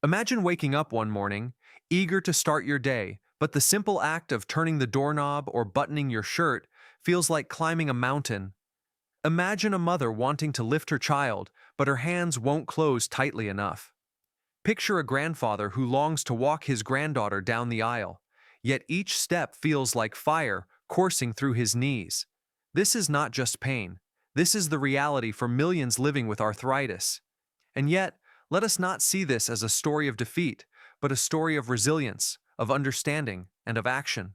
Imagine waking up one morning, eager to start your day, but the simple act of turning the doorknob or buttoning your shirt feels like climbing a mountain. Imagine a mother wanting to lift her child, but her hands won't close tightly enough. Picture a grandfather who longs to walk his granddaughter down the aisle, yet each step feels like fire coursing through his knees. This is not just pain. This is the reality for millions living with arthritis. And yet, let us not see this as a story of defeat, but a story of resilience, of understanding, and of action.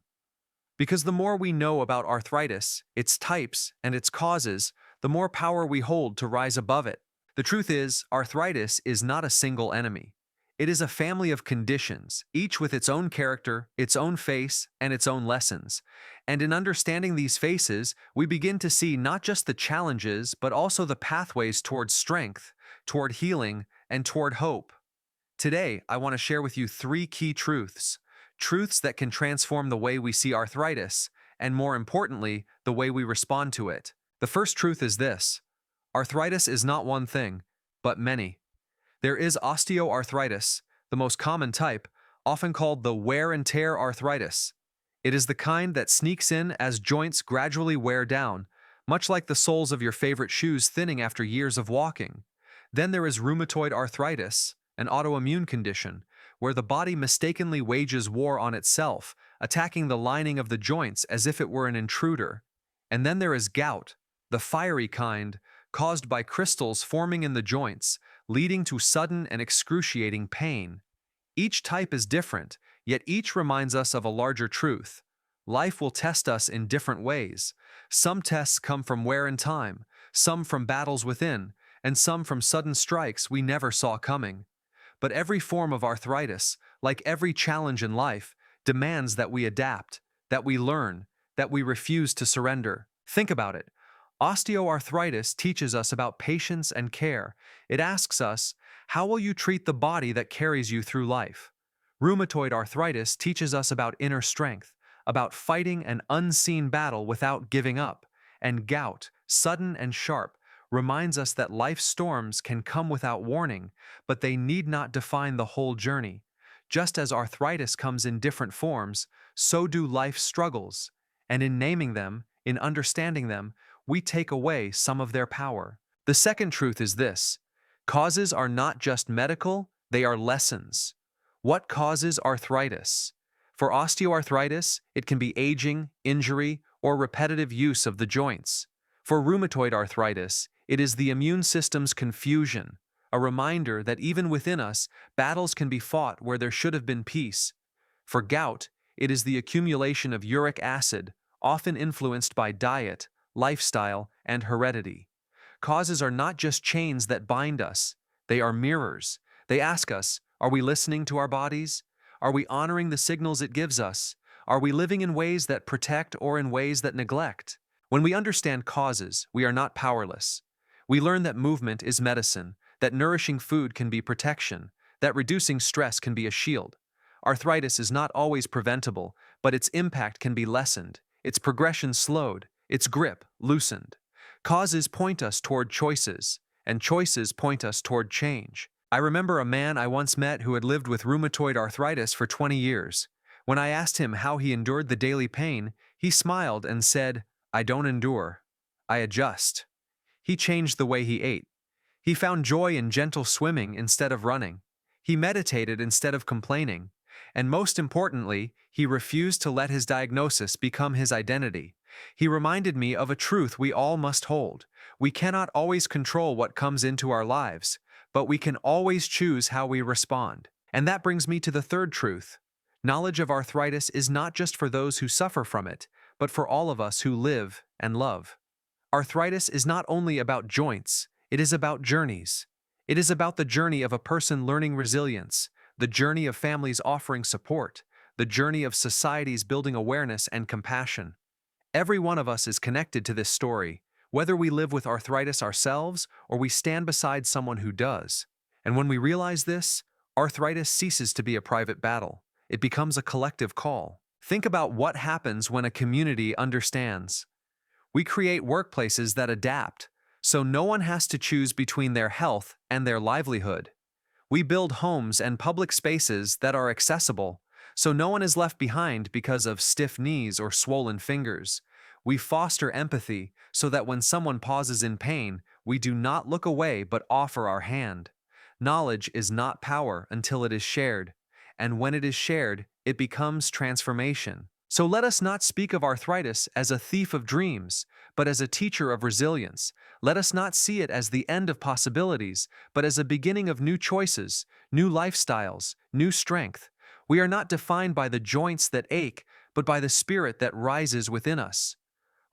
Because the more we know about arthritis, its types, and its causes, the more power we hold to rise above it. The truth is, arthritis is not a single enemy. It is a family of conditions, each with its own character, its own face, and its own lessons. And in understanding these faces, we begin to see not just the challenges, but also the pathways toward strength, toward healing, and toward hope. Today, I want to share with you three key truths. Truths that can transform the way we see arthritis, and more importantly, the way we respond to it. The first truth is this: arthritis is not one thing, but many. There is osteoarthritis, the most common type, often called the wear and tear arthritis. It is the kind that sneaks in as joints gradually wear down, much like the soles of your favorite shoes thinning after years of walking. Then there is rheumatoid arthritis, an autoimmune condition, where the body mistakenly wages war on itself, attacking the lining of the joints as if it were an intruder. And then there is gout, the fiery kind, caused by crystals forming in the joints, leading to sudden and excruciating pain. Each type is different, yet each reminds us of a larger truth. Life will test us in different ways. Some tests come from wear and time, some from battles within, and some from sudden strikes we never saw coming. But every form of arthritis, like every challenge in life, demands that we adapt, that we learn, that we refuse to surrender. Think about it. Osteoarthritis teaches us about patience and care. It asks us, how will you treat the body that carries you through life? Rheumatoid arthritis teaches us about inner strength, about fighting an unseen battle without giving up. And gout, sudden and sharp, reminds us that life's storms can come without warning, but they need not define the whole journey. Just as arthritis comes in different forms, so do life's struggles. And in naming them, in understanding them, we take away some of their power. The second truth is this: causes are not just medical, they are lessons. What causes arthritis? For osteoarthritis, it can be aging, injury, or repetitive use of the joints. For rheumatoid arthritis, it is the immune system's confusion, a reminder that even within us, battles can be fought where there should have been peace. For gout, it is the accumulation of uric acid, often influenced by diet, lifestyle, and heredity. Causes are not just chains that bind us, they are mirrors. They ask us, are we listening to our bodies? Are we honoring the signals it gives us? Are we living in ways that protect or in ways that neglect? When we understand causes, we are not powerless. We learn that movement is medicine, that nourishing food can be protection, that reducing stress can be a shield. Arthritis is not always preventable, but its impact can be lessened, its progression slowed, its grip loosened. Causes point us toward choices, and choices point us toward change. I remember a man I once met who had lived with rheumatoid arthritis for 20 years. When I asked him how he endured the daily pain, he smiled and said, "I don't endure, I adjust." He changed the way he ate. He found joy in gentle swimming instead of running. He meditated instead of complaining. And most importantly, he refused to let his diagnosis become his identity. He reminded me of a truth we all must hold. We cannot always control what comes into our lives, but we can always choose how we respond. And that brings me to the third truth. Knowledge of arthritis is not just for those who suffer from it, but for all of us who live and love. Arthritis is not only about joints, it is about journeys. It is about the journey of a person learning resilience, the journey of families offering support, the journey of societies building awareness and compassion. Every one of us is connected to this story, whether we live with arthritis ourselves or we stand beside someone who does. And when we realize this, arthritis ceases to be a private battle. It becomes a collective call. Think about what happens when a community understands. We create workplaces that adapt, so no one has to choose between their health and their livelihood. We build homes and public spaces that are accessible, so no one is left behind because of stiff knees or swollen fingers. We foster empathy so that when someone pauses in pain, we do not look away but offer our hand. Knowledge is not power until it is shared, and when it is shared, it becomes transformation. So let us not speak of arthritis as a thief of dreams, but as a teacher of resilience. Let us not see it as the end of possibilities, but as a beginning of new choices, new lifestyles, new strength. We are not defined by the joints that ache, but by the spirit that rises within us.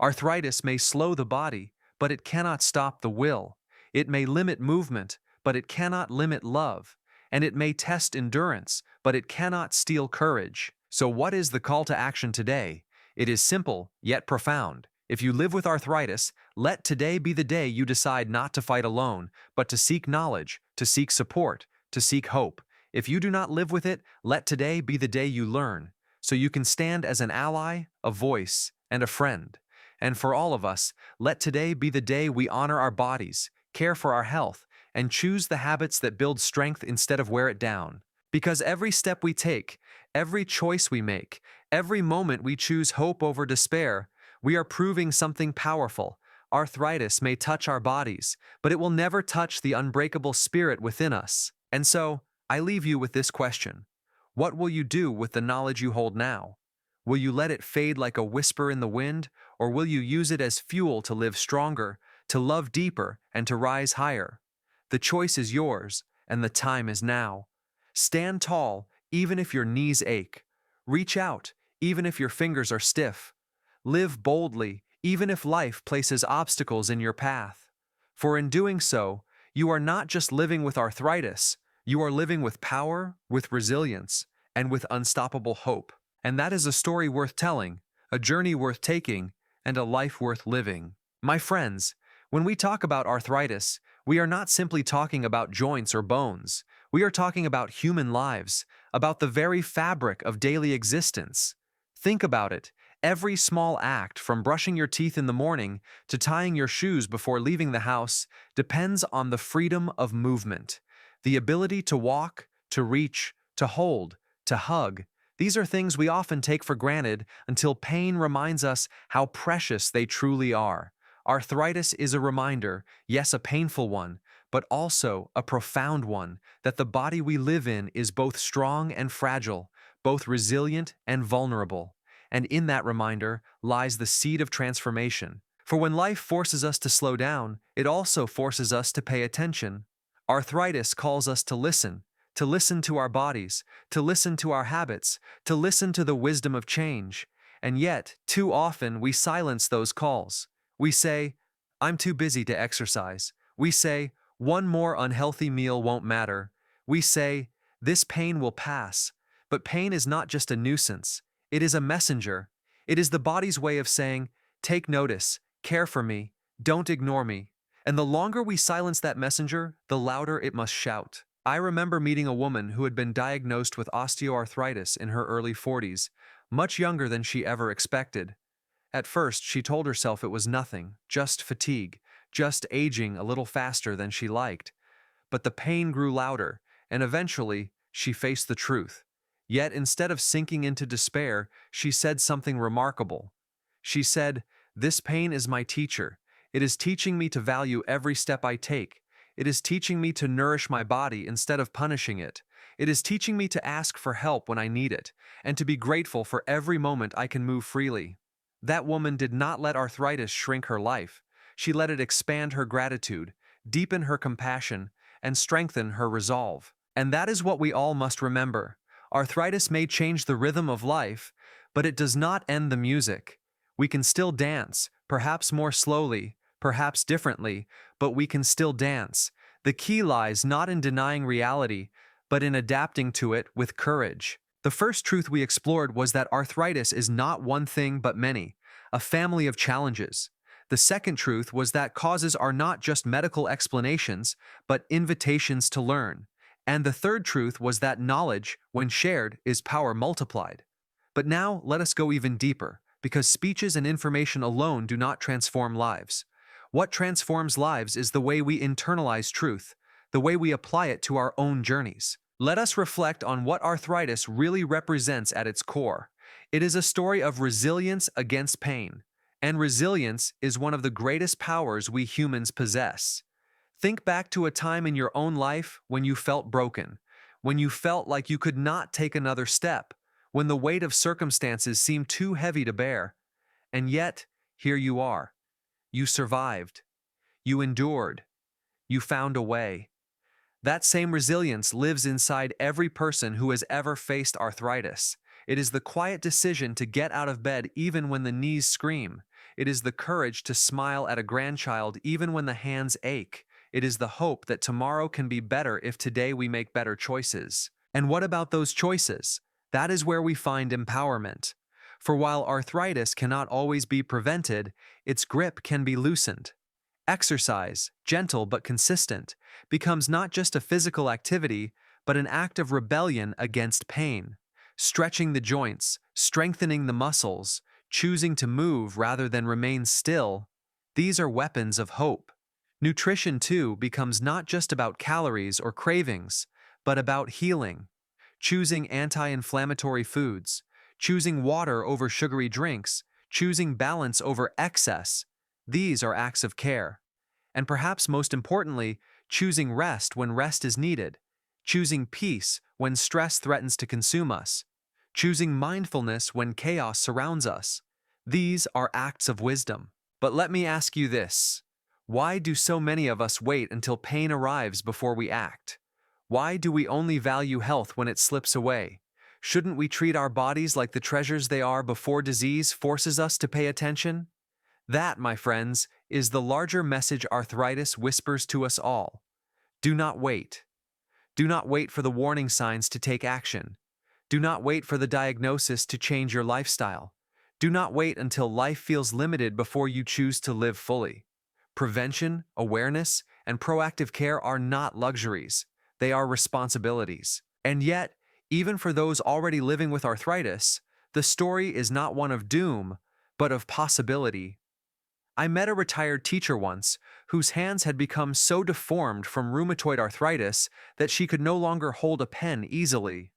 Arthritis may slow the body, but it cannot stop the will. It may limit movement, but it cannot limit love. And it may test endurance, but it cannot steal courage. So what is the call to action today? It is simple, yet profound. If you live with arthritis, let today be the day you decide not to fight alone, but to seek knowledge, to seek support, to seek hope. If you do not live with it, let today be the day you learn, so you can stand as an ally, a voice, and a friend. And for all of us, let today be the day we honor our bodies, care for our health, and choose the habits that build strength instead of wear it down. Because every step we take, every choice we make, every moment we choose hope over despair, we are proving something powerful. Arthritis may touch our bodies, but it will never touch the unbreakable spirit within us. And so, I leave you with this question. What will you do with the knowledge you hold now? Will you let it fade like a whisper in the wind, or will you use it as fuel to live stronger, to love deeper, and to rise higher? The choice is yours, and the time is now. Stand tall, even if your knees ache. Reach out, even if your fingers are stiff. Live boldly, even if life places obstacles in your path. For in doing so, you are not just living with arthritis, you are living with power, with resilience, and with unstoppable hope. And that is a story worth telling, a journey worth taking, and a life worth living. My friends, when we talk about arthritis, we are not simply talking about joints or bones. We are talking about human lives, about the very fabric of daily existence. Think about it. Every small act, from brushing your teeth in the morning to tying your shoes before leaving the house, depends on the freedom of movement. The ability to walk, to reach, to hold, to hug. These are things we often take for granted until pain reminds us how precious they truly are. Arthritis is a reminder, yes, a painful one, but also a profound one, that the body we live in is both strong and fragile, both resilient and vulnerable. And in that reminder lies the seed of transformation. For when life forces us to slow down, it also forces us to pay attention. Arthritis calls us to listen to our bodies, to listen to our habits, to listen to the wisdom of change. And yet, too often we silence those calls. We say, I'm too busy to exercise. We say, one more unhealthy meal won't matter. We say, this pain will pass. But pain is not just a nuisance. It is a messenger. It is the body's way of saying, take notice, care for me, don't ignore me. And the longer we silence that messenger, the louder it must shout. I remember meeting a woman who had been diagnosed with osteoarthritis in her early 40s, much younger than she ever expected. At first, she told herself it was nothing, just fatigue, just aging a little faster than she liked. But the pain grew louder, and eventually, she faced the truth. Yet instead of sinking into despair, she said something remarkable. She said, this pain is my teacher. It is teaching me to value every step I take. It is teaching me to nourish my body instead of punishing it. It is teaching me to ask for help when I need it, and to be grateful for every moment I can move freely. That woman did not let arthritis shrink her life. She let it expand her gratitude, deepen her compassion, and strengthen her resolve. And that is what we all must remember. Arthritis may change the rhythm of life, but it does not end the music. We can still dance, perhaps more slowly, perhaps differently, but we can still dance. The key lies not in denying reality, but in adapting to it with courage. The first truth we explored was that arthritis is not one thing but many, a family of challenges. The second truth was that causes are not just medical explanations, but invitations to learn. And the third truth was that knowledge, when shared, is power multiplied. But now let us go even deeper, because speeches and information alone do not transform lives. What transforms lives is the way we internalize truth, the way we apply it to our own journeys. Let us reflect on what arthritis really represents at its core. It is a story of resilience against pain, and resilience is one of the greatest powers we humans possess. Think back to a time in your own life when you felt broken, when you felt like you could not take another step, when the weight of circumstances seemed too heavy to bear. And yet, here you are. You survived. You endured. You found a way. That same resilience lives inside every person who has ever faced arthritis. It is the quiet decision to get out of bed even when the knees scream. It is the courage to smile at a grandchild even when the hands ache. It is the hope that tomorrow can be better if today we make better choices. And what about those choices? That is where we find empowerment. For while arthritis cannot always be prevented, its grip can be loosened. Exercise, gentle but consistent, becomes not just a physical activity, but an act of rebellion against pain. Stretching the joints, strengthening the muscles, choosing to move rather than remain still, these are weapons of hope. Nutrition, too, becomes not just about calories or cravings, but about healing. Choosing anti-inflammatory foods, choosing water over sugary drinks, choosing balance over excess, these are acts of care. And perhaps most importantly, choosing rest when rest is needed, choosing peace when stress threatens to consume us, choosing mindfulness when chaos surrounds us. These are acts of wisdom. But let me ask you this. Why do so many of us wait until pain arrives before we act? Why do we only value health when it slips away? Shouldn't we treat our bodies like the treasures they are before disease forces us to pay attention? That, my friends, is the larger message arthritis whispers to us all. Do not wait. Do not wait for the warning signs to take action. Do not wait for the diagnosis to change your lifestyle. Do not wait until life feels limited before you choose to live fully. Prevention, awareness, and proactive care are not luxuries. They are responsibilities. And yet, even for those already living with arthritis, the story is not one of doom, but of possibility. I met a retired teacher once whose hands had become so deformed from rheumatoid arthritis that she could no longer hold a pen easily.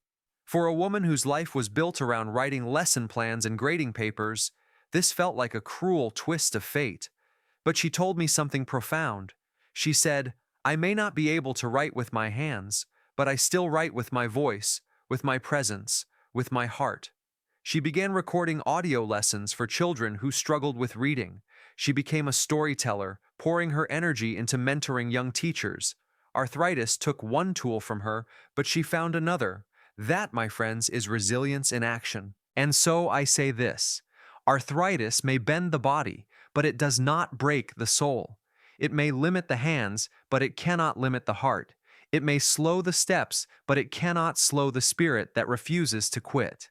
For a woman whose life was built around writing lesson plans and grading papers, this felt like a cruel twist of fate. But she told me something profound. She said, "I may not be able to write with my hands, but I still write with my voice, with my presence, with my heart." She began recording audio lessons for children who struggled with reading. She became a storyteller, pouring her energy into mentoring young teachers. Arthritis took one tool from her, but she found another. That, my friends, is resilience in action. And so I say this: arthritis may bend the body, but it does not break the soul. It may limit the hands, but it cannot limit the heart. It may slow the steps, but it cannot slow the spirit that refuses to quit.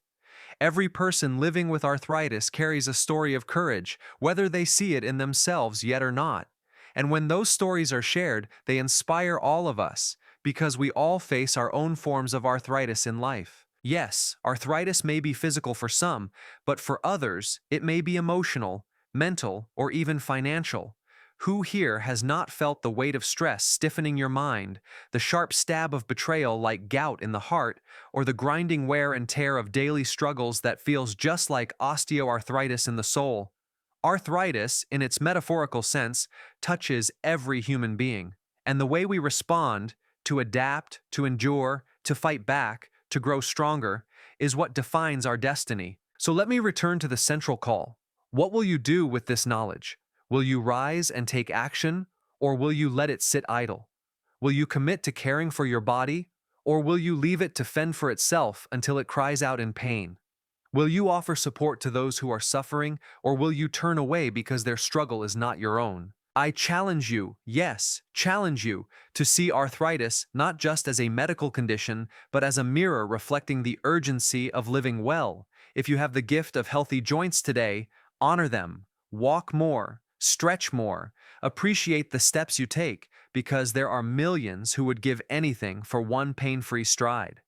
Every person living with arthritis carries a story of courage, whether they see it in themselves yet or not. And when those stories are shared, they inspire all of us, because we all face our own forms of arthritis in life. Yes, arthritis may be physical for some, but for others, it may be emotional, mental, or even financial. Who here has not felt the weight of stress stiffening your mind, the sharp stab of betrayal like gout in the heart, or the grinding wear and tear of daily struggles that feels just like osteoarthritis in the soul? Arthritis, in its metaphorical sense, touches every human being, and the way we respond, to adapt, to endure, to fight back, to grow stronger, is what defines our destiny. So let me return to the central call. What will you do with this knowledge? Will you rise and take action, or will you let it sit idle? Will you commit to caring for your body, or will you leave it to fend for itself until it cries out in pain? Will you offer support to those who are suffering, or will you turn away because their struggle is not your own? I challenge you, yes, challenge you, to see arthritis not just as a medical condition, but as a mirror reflecting the urgency of living well. If you have the gift of healthy joints today, honor them, walk more, stretch more, appreciate the steps you take, because there are millions who would give anything for one pain-free stride.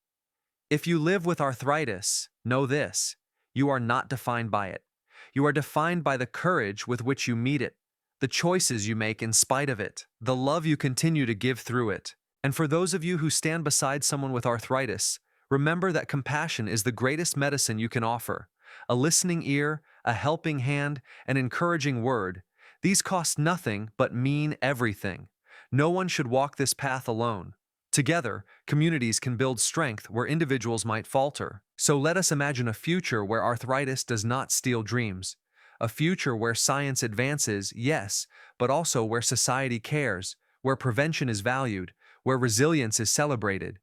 If you live with arthritis, know this: you are not defined by it. You are defined by the courage with which you meet it, the choices you make in spite of it, the love you continue to give through it, And for those of you who stand beside someone with arthritis, remember that compassion is the greatest medicine you can offer. A listening ear, a helping hand, an encouraging word. These cost nothing but mean everything. No one should walk this path alone. Together, communities can build strength where individuals might falter. So let us imagine a future where arthritis does not steal dreams. A future where science advances, yes, but also where society cares, where prevention is valued, where resilience is celebrated.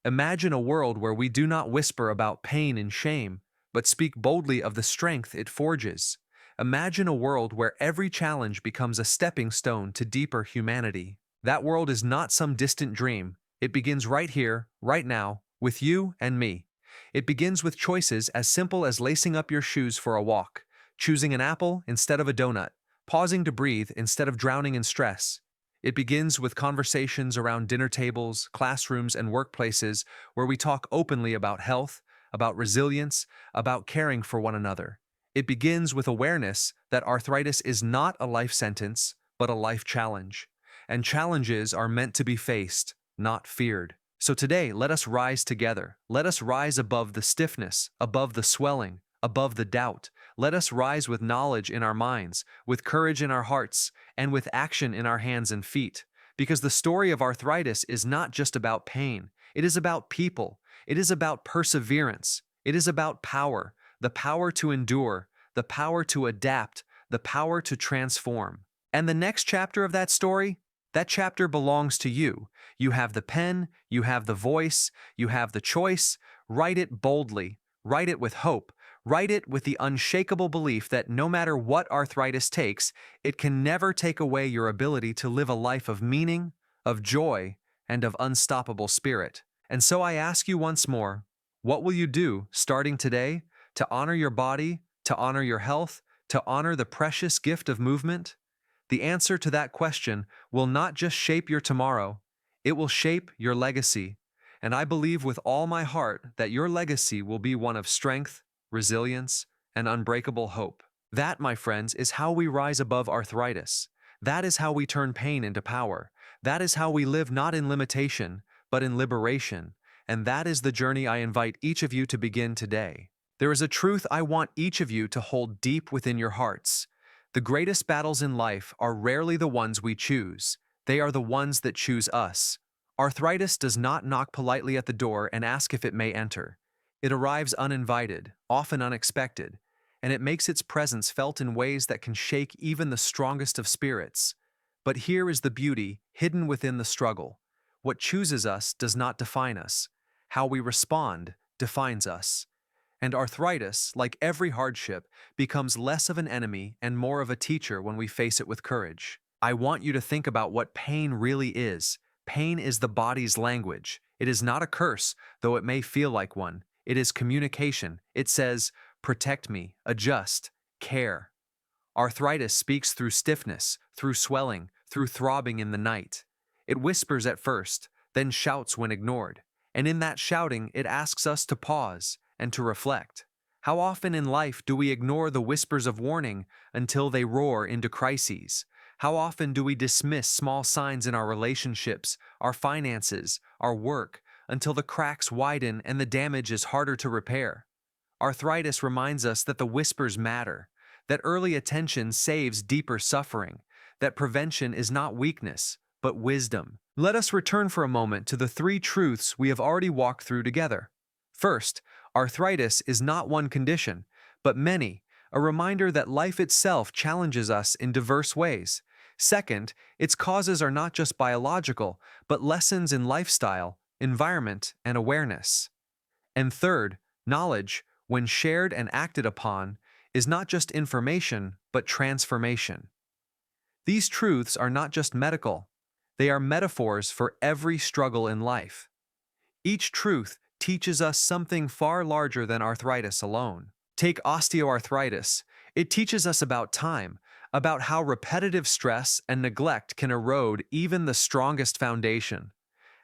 Imagine a world where we do not whisper about pain and shame, but speak boldly of the strength it forges. Imagine a world where every challenge becomes a stepping stone to deeper humanity. That world is not some distant dream. It begins right here, right now, with you and me. It begins with choices as simple as lacing up your shoes for a walk, choosing an apple instead of a donut, pausing to breathe instead of drowning in stress. It begins with conversations around dinner tables, classrooms, and workplaces where we talk openly about health, about resilience, about caring for one another. It begins with awareness that arthritis is not a life sentence, but a life challenge. And challenges are meant to be faced, not feared. So today, let us rise together. Let us rise above the stiffness, above the swelling, above the doubt. Let us rise with knowledge in our minds, with courage in our hearts, and with action in our hands and feet. Because the story of arthritis is not just about pain. It is about people. It is about perseverance. It is about power, the power to endure, the power to adapt, the power to transform. And the next chapter of that story? That chapter belongs to you. You have the pen, you have the voice, you have the choice. Write it boldly. Write it with hope. Write it with the unshakable belief that no matter what arthritis takes, it can never take away your ability to live a life of meaning, of joy, and of unstoppable spirit. And so I ask you once more, what will you do starting today to honor your body, to honor your health, to honor the precious gift of movement? The answer to that question will not just shape your tomorrow, it will shape your legacy. And I believe with all my heart that your legacy will be one of strength, resilience, and unbreakable hope. That, my friends, is how we rise above arthritis. That is how we turn pain into power. That is how we live not in limitation, but in liberation. And that is the journey I invite each of you to begin today. There is a truth I want each of you to hold deep within your hearts. The greatest battles in life are rarely the ones we choose. They are the ones that choose us. Arthritis does not knock politely at the door and ask if it may enter. It arrives uninvited, often unexpected, and it makes its presence felt in ways that can shake even the strongest of spirits. But here is the beauty hidden within the struggle. What chooses us does not define us. How we respond defines us. And arthritis, like every hardship, becomes less of an enemy and more of a teacher when we face it with courage. I want you to think about what pain really is. Pain is the body's language. It is not a curse, though it may feel like one. It is communication. It says, protect me, adjust, care. Arthritis speaks through stiffness, through swelling, through throbbing in the night. It whispers at first, then shouts when ignored. And in that shouting, it asks us to pause and to reflect. How often in life do we ignore the whispers of warning until they roar into crises? How often do we dismiss small signs in our relationships, our finances, our work, until the cracks widen and the damage is harder to repair? Arthritis reminds us that the whispers matter, that early attention saves deeper suffering, that prevention is not weakness, but wisdom. Let us return for a moment to the three truths we have already walked through together. First, arthritis is not one condition, but many, a reminder that life itself challenges us in diverse ways. Second, its causes are not just biological, but lessons in lifestyle, environment, and awareness. And third, knowledge, when shared and acted upon, is not just information, but transformation. These truths are not just medical, they are metaphors for every struggle in life. Each truth teaches us something far larger than arthritis alone. Take osteoarthritis. It teaches us about time, about how repetitive stress and neglect can erode even the strongest foundation.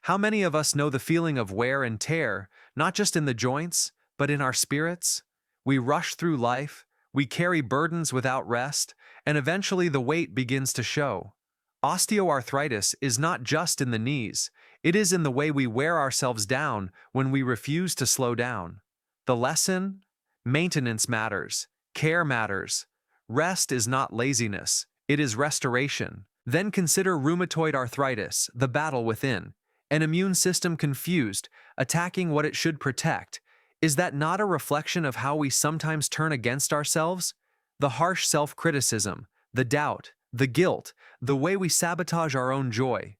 How many of us know the feeling of wear and tear, not just in the joints, but in our spirits? We rush through life, we carry burdens without rest, and eventually the weight begins to show. Osteoarthritis is not just in the knees, It is in the way we wear ourselves down when we refuse to slow down. The lesson? Maintenance matters. Care matters. Rest is not laziness, it is restoration. Then consider rheumatoid arthritis, the battle within. An immune system confused, attacking what it should protect. Is that not a reflection of how we sometimes turn against ourselves? The harsh self-criticism, the doubt, the guilt, the way we sabotage our own joy.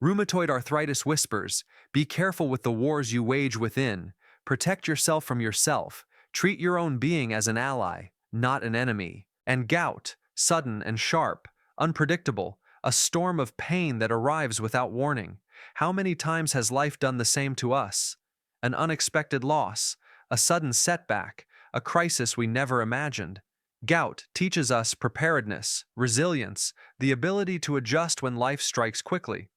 Rheumatoid arthritis whispers, be careful with the wars you wage within. Protect yourself from yourself. Treat your own being as an ally, not an enemy. And gout, sudden and sharp, unpredictable, a storm of pain that arrives without warning. How many times has life done the same to us? An unexpected loss, a sudden setback, a crisis we never imagined. Gout teaches us preparedness, resilience, the ability to adjust when life strikes quickly.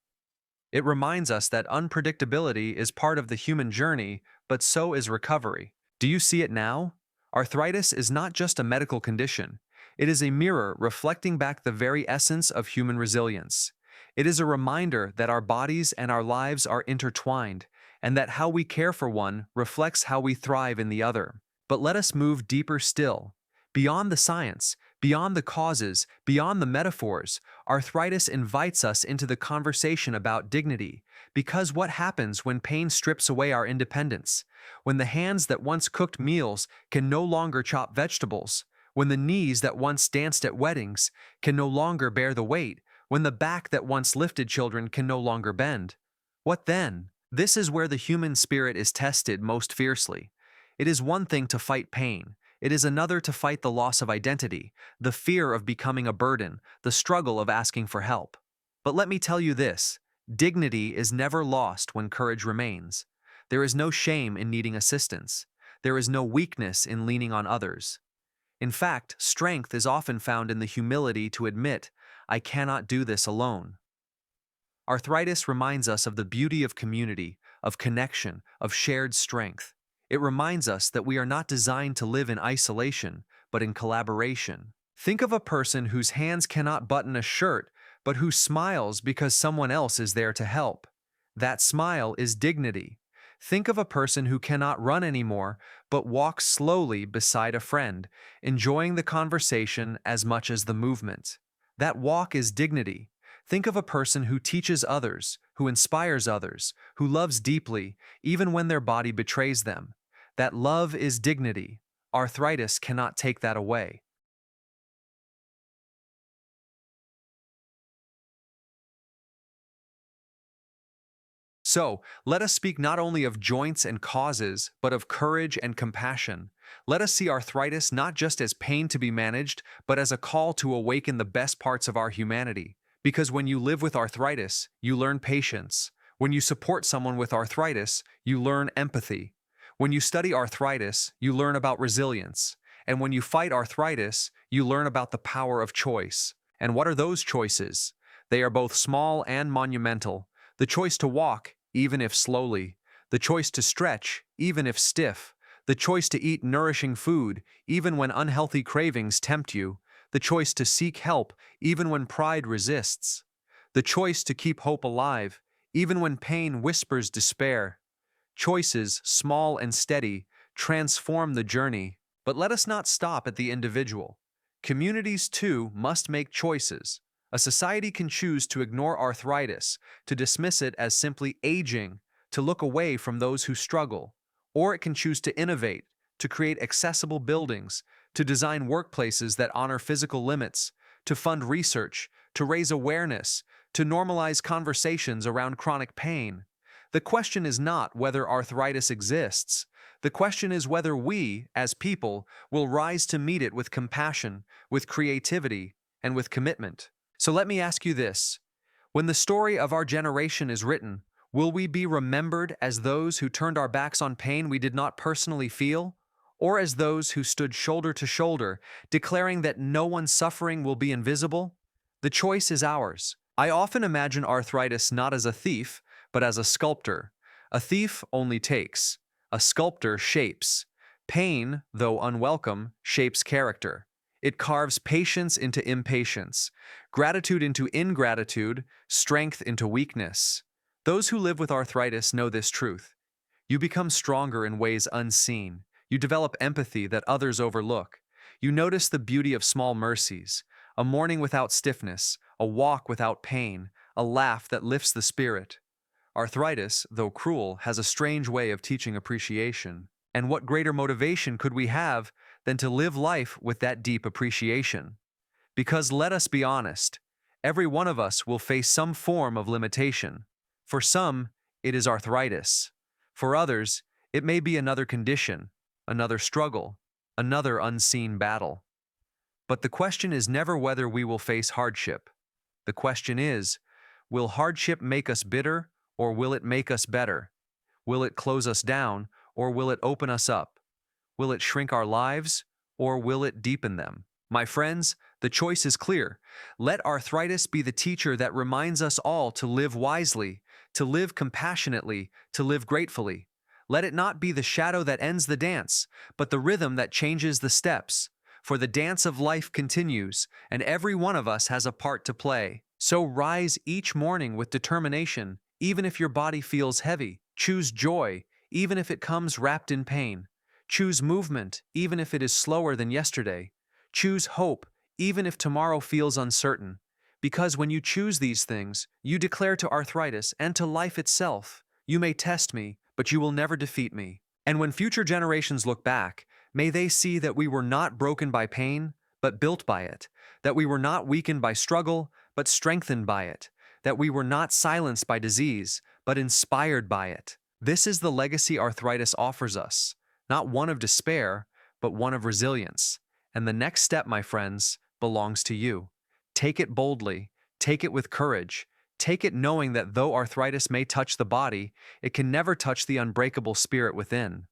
It reminds us that unpredictability is part of the human journey, but so is recovery. Do you see it now? Arthritis is not just a medical condition. It is a mirror reflecting back the very essence of human resilience. It is a reminder that our bodies and our lives are intertwined, and that how we care for one reflects how we thrive in the other. But let us move deeper still. Beyond the science, beyond the causes, beyond the metaphors, arthritis invites us into the conversation about dignity, because what happens when pain strips away our independence? When the hands that once cooked meals can no longer chop vegetables? When the knees that once danced at weddings can no longer bear the weight? When the back that once lifted children can no longer bend? What then? This is where the human spirit is tested most fiercely. It is one thing to fight pain. It is another to fight the loss of identity, the fear of becoming a burden, the struggle of asking for help. But let me tell you this, dignity is never lost when courage remains. There is no shame in needing assistance. There is no weakness in leaning on others. In fact, strength is often found in the humility to admit, I cannot do this alone. Arthritis reminds us of the beauty of community, of connection, of shared strength. It reminds us that we are not designed to live in isolation, but in collaboration. Think of a person whose hands cannot button a shirt, but who smiles because someone else is there to help. That smile is dignity. Think of a person who cannot run anymore, but walks slowly beside a friend, enjoying the conversation as much as the movement. That walk is dignity. Think of a person who teaches others, who inspires others, who loves deeply, even when their body betrays them. That love is dignity. Arthritis cannot take that away. So, let us speak not only of joints and causes, but of courage and compassion. Let us see arthritis not just as pain to be managed, but as a call to awaken the best parts of our humanity. Because when you live with arthritis, you learn patience. When you support someone with arthritis, you learn empathy. When you study arthritis, you learn about resilience. And when you fight arthritis, you learn about the power of choice. And what are those choices? They are both small and monumental. The choice to walk, even if slowly. The choice to stretch, even if stiff. The choice to eat nourishing food, even when unhealthy cravings tempt you. The choice to seek help, even when pride resists. The choice to keep hope alive, even when pain whispers despair. Choices, small and steady, transform the journey. But let us not stop at the individual. Communities, too, must make choices. A society can choose to ignore arthritis, to dismiss it as simply aging, to look away from those who struggle. Or it can choose to innovate, to create accessible buildings, to design workplaces that honor physical limits, to fund research, to raise awareness, to normalize conversations around chronic pain. The question is not whether arthritis exists. The question is whether we, as people, will rise to meet it with compassion, with creativity, and with commitment. So let me ask you this. When the story of our generation is written, will we be remembered as those who turned our backs on pain we did not personally feel? Or as those who stood shoulder to shoulder, declaring that no one's suffering will be invisible? The choice is ours. I often imagine arthritis not as a thief, but as a sculptor. A thief only takes. A sculptor shapes. Pain, though unwelcome, shapes character. It carves patience into impatience, gratitude into ingratitude, strength into weakness. Those who live with arthritis know this truth. You become stronger in ways unseen. You develop empathy that others overlook. You notice the beauty of small mercies, a morning without stiffness, a walk without pain, a laugh that lifts the spirit. Arthritis, though cruel, has a strange way of teaching appreciation. And what greater motivation could we have than to live life with that deep appreciation? Because let us be honest, every one of us will face some form of limitation. For some, it is arthritis. For others, it may be another condition, another struggle, another unseen battle. But the question is never whether we will face hardship. The question is, will hardship make us bitter, or will it make us better? Will it close us down, or will it open us up? Will it shrink our lives, or will it deepen them? My friends, the choice is clear. Let arthritis be the teacher that reminds us all to live wisely, to live compassionately, to live gratefully. Let it not be the shadow that ends the dance, but the rhythm that changes the steps. For the dance of life continues, and every one of us has a part to play. So rise each morning with determination, even if your body feels heavy. Choose joy, even if it comes wrapped in pain. Choose movement, even if it is slower than yesterday. Choose hope, even if tomorrow feels uncertain. Because when you choose these things, you declare to arthritis and to life itself, "You may test me, but you will never defeat me." And when future generations look back, may they see that we were not broken by pain, but built by it, that we were not weakened by struggle, but strengthened by it, that we were not silenced by disease, but inspired by it. This is the legacy arthritis offers us, not one of despair, but one of resilience. And the next step, my friends, belongs to you. Take it boldly, take it with courage, take it knowing that though arthritis may touch the body, it can never touch the unbreakable spirit within.